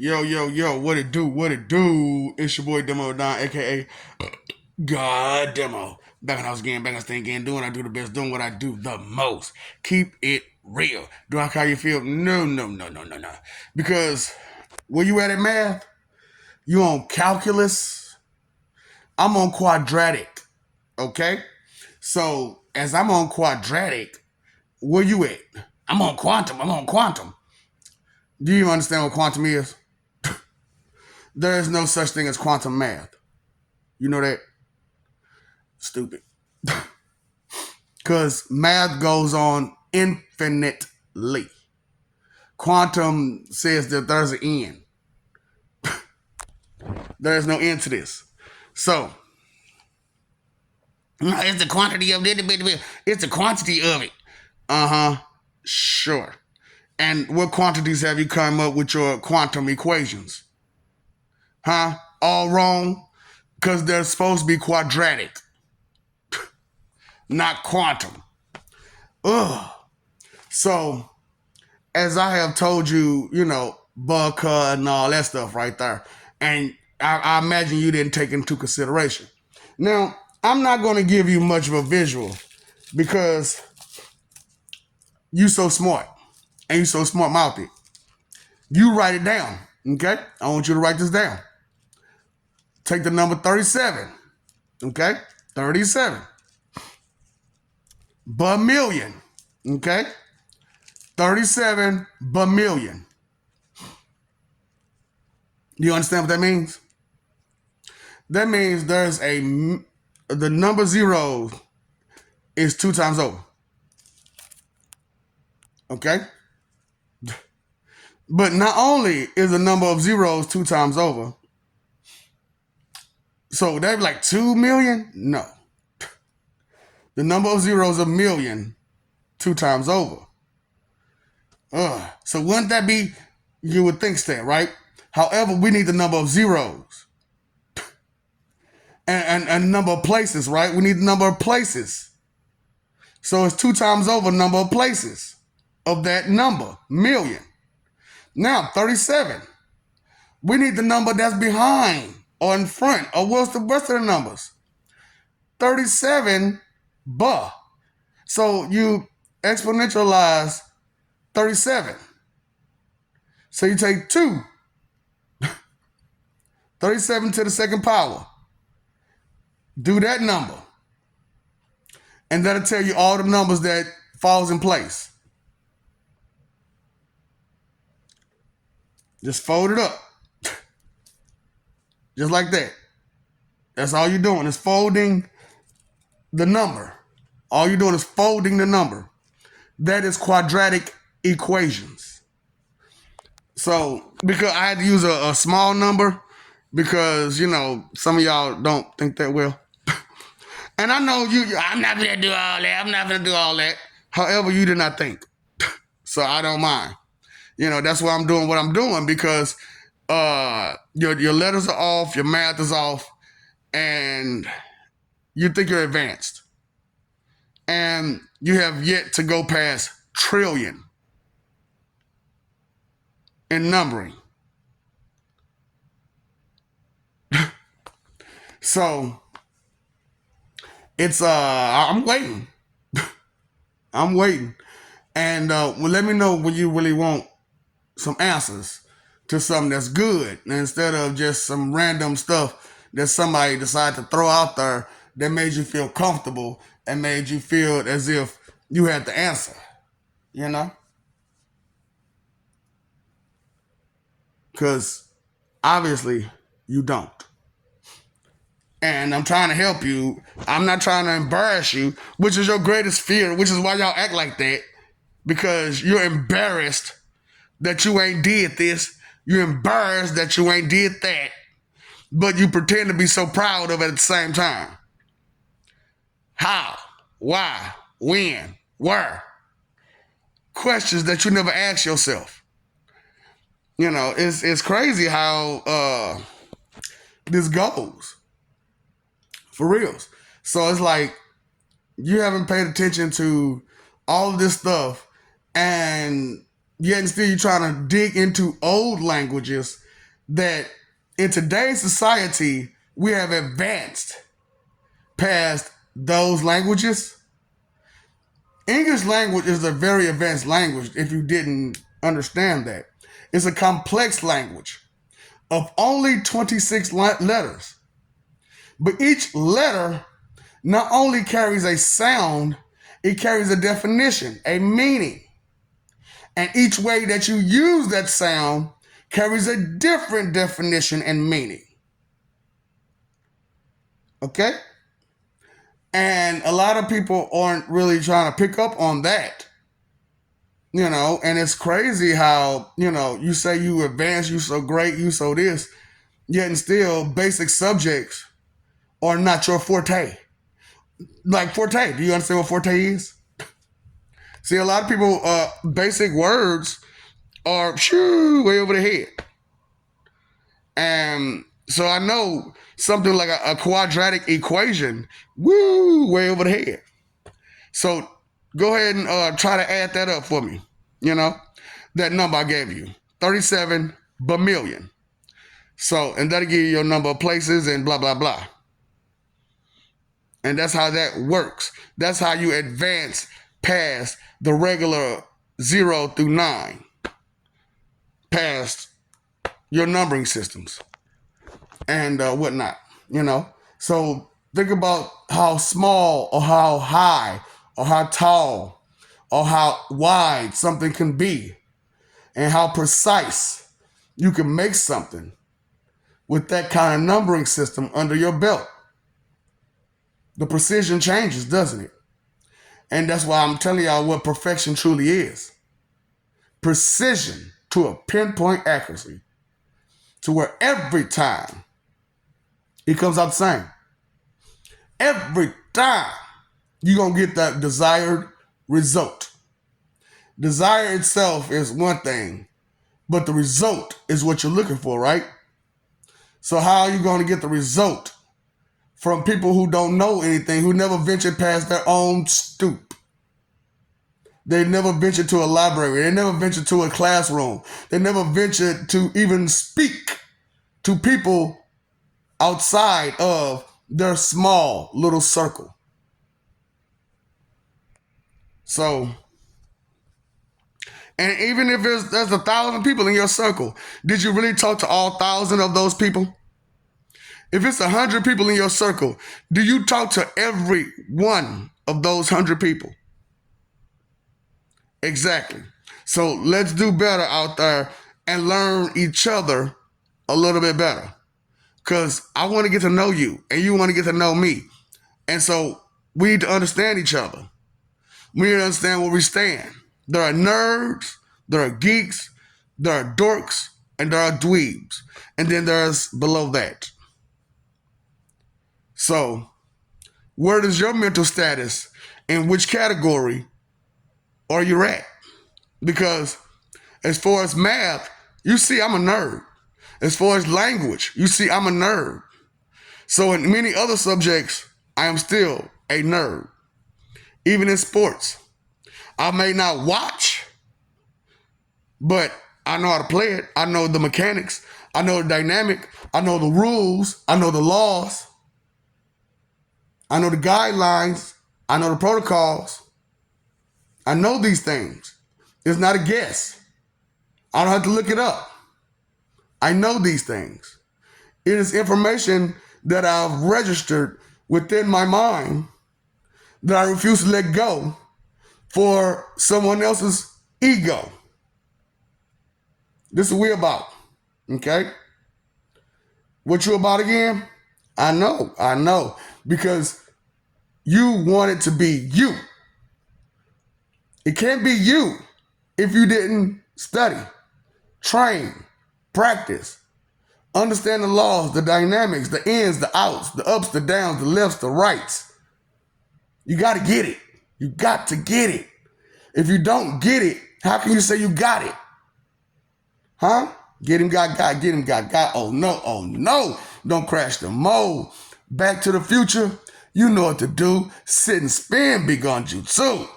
Yo, yo, yo, what it do? What it do? It's your boy Demo Don, aka God Demo. Back in house again, back in thing again, doing what I do the best, doing what I do the most. Keep it real. Do I how you feel? No, no, no, no, no, no. Because where you at math? You on calculus? I'm on quadratic. Okay? So as I'm on quadratic, where you at? I'm on quantum. I'm on quantum. Do you understand what quantum is? There is no such thing as quantum math. You know that? Stupid. Because math goes on infinitely. Quantum says that there's an end. There's no end to this. So, it's the quantity of it. It's the quantity of it. Uh-huh. Sure. And what quantities have you come up with your quantum equations? Huh? All wrong? Because they're supposed to be quadratic, not quantum. Ugh. So, as I have told you, bug cut and all that stuff right there. And I imagine you didn't take into consideration. Now, I'm not going to give you much of a visual because you so smart and you so smart mouthed. You write it down, okay? I want you to write this down. Take the number 37, okay? 37. Bamillion, okay? 37 bamillion. Do you understand what that means? That means the number zero is 2 times over. Okay? But not only is the number of zeros 2 times over, so that'd be like 2 million? No. The number of zeros a million 2 times over. So wouldn't that be, you would think that, right? However, we need the number of zeros. And number of places, right? We need the number of places. So it's 2 times over number of places of that number, million. Now, 37. We need the number that's behind or in front, or what's the rest of the numbers? 37, buh. So you exponentialize 37. So you take 2. 37 to the second power. Do that number. And that'll tell you all the numbers that falls in place. Just fold it up. Just like that. That's all you're doing is folding the number. All you're doing is folding the number. That is quadratic equations. So, because I had to use a small number, because, some of y'all don't think that well. And I know I'm not going to do all that. I'm not going to do all that. However, you did not think. So I don't mind. That's why I'm doing what I'm doing, because your letters are off, your math is off, and you think you're advanced. And you have yet to go past trillion in numbering. So it's I'm waiting. I'm waiting. And let me know when you really want some answers to something that's good, instead of just some random stuff that somebody decided to throw out there that made you feel comfortable and made you feel as if you had the answer, Because obviously you don't. And I'm trying to help you. I'm not trying to embarrass you, which is your greatest fear, which is why y'all act like that, because you're embarrassed that you ain't did this. You're embarrassed that you ain't did that, but you pretend to be so proud of it at the same time. How? Why? When? Where? Questions that you never ask yourself. It's crazy how this goes. For reals. So it's like you haven't paid attention to all of this stuff, and yet and still you're trying to dig into old languages that in today's society, we have advanced past those languages. English language is a very advanced language if you didn't understand that. It's a complex language of only 26 letters. But each letter not only carries a sound, it carries a definition, a meaning. And each way that you use that sound carries a different definition and meaning. Okay? And a lot of people aren't really trying to pick up on that. And it's crazy how, you say you advanced, you so great, you so this, yet and still basic subjects are not your forte. Like forte, do you understand what forte is? See, a lot of people, basic words are way over the head. And so I know something like a quadratic equation, way over the head. So go ahead and try to add that up for me. That number I gave you, 37 billion. So, and that'll give you your number of places and blah, blah, blah. And that's how that works. That's how you advance past the regular 0 through 9, past your numbering systems and whatnot, So think about how small or how high or how tall or how wide something can be and how precise you can make something with that kind of numbering system under your belt. The precision changes, doesn't it? And that's why I'm telling y'all what perfection truly is. Precision to a pinpoint accuracy to where every time it comes out the same. Every time you're going to get that desired result. Desire itself is one thing, but the result is what you're looking for, right? So how are you going to get the result from people who don't know anything, who never ventured past their own stoop? They never ventured to a library. They never ventured to a classroom. They never ventured to even speak to people outside of their small little circle. So, and even if there's 1,000 people in your circle, did you really talk to all 1,000 of those people? If it's 100 people in your circle, do you talk to every one of those 100 people? Exactly. So let's do better out there and learn each other a little bit better. Because I want to get to know you and you want to get to know me. And so we need to understand each other. We need to understand where we stand. There are nerds, there are geeks, there are dorks, and there are dweebs. And then there's below that. So where is your mental status? In which category are you at? Because as far as math, you see I'm a nerd. As far as language, you see I'm a nerd. So in many other subjects, I am still a nerd. Even in sports. I may not watch, but I know how to play it. I know the mechanics. I know the dynamic. I know the rules. I know the laws. I know the guidelines. I know the protocols. I know these things. It's not a guess. I don't have to look it up. I know these things. It is information that I've registered within my mind that I refuse to let go for someone else's ego. This is what we're about. Okay? What you about again? I know. Because you want it to be you. It can't be you if you didn't study, train, practice, understand the laws, the dynamics, the ins, the outs, the ups, the downs, the lefts, the rights. You got to get it. You got to get it. If you don't get it, how can you say you got it? Huh? Get him, got, get him, got. Oh no. Don't crash the mode. Back to the Future. You know what to do. Sit and spin, big on jutsu.